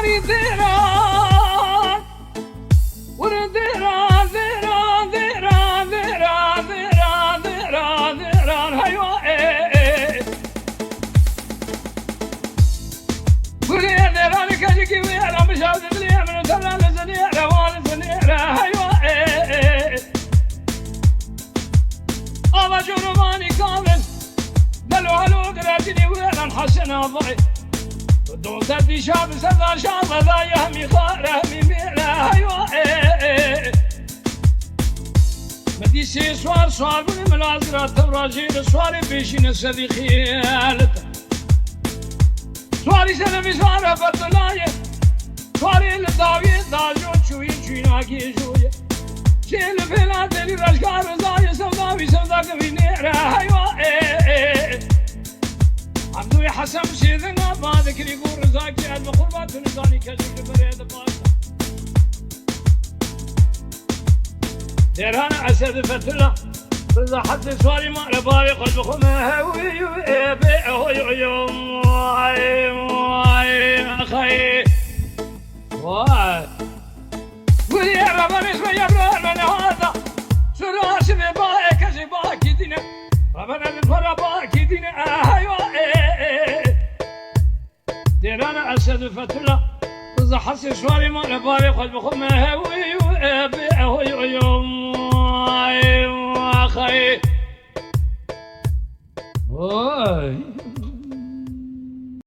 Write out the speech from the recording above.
سواري ذيران ورديران ذيران ذيران ذيران ذيران ذيران ذيران هيوا قولي ذيران كجيكي ويرا مشاود بليه من ترى لزنيرة والزنيرة هيوا أبا جرماني كامل دلو هلو قراتني ويرا حسن أضعي دون سدي شاب سدا شاب ذا يهمي خاره ميلا هيوا مدي سي سوار سوار بني ملازرة تبراجيل سواري بيشين سدي خيالته سواري سلمي سوارة فتلاية سواري لداوية داجو چوي چويناكي جوية شيل فيلا دلي رشكار زاية سوداوي سودا كبي نيرا هيوا عبدوي حسن سيدنا ما ذكري قول رزاق جهد بقربات نزاني كجيك بريد باشا ديرهانا أسد فتلا رزا حد سواري ما رباري قلب خمه هوي بيعوي أخي واي ولي ربان اسمه يبران من هذا سراش بباك كزباكي دينا ربنا الفرا باكي دينا أيوة ديرانا أسد فتلا رزا حسي سواري ما رباري قلب خمه هوي أخي واي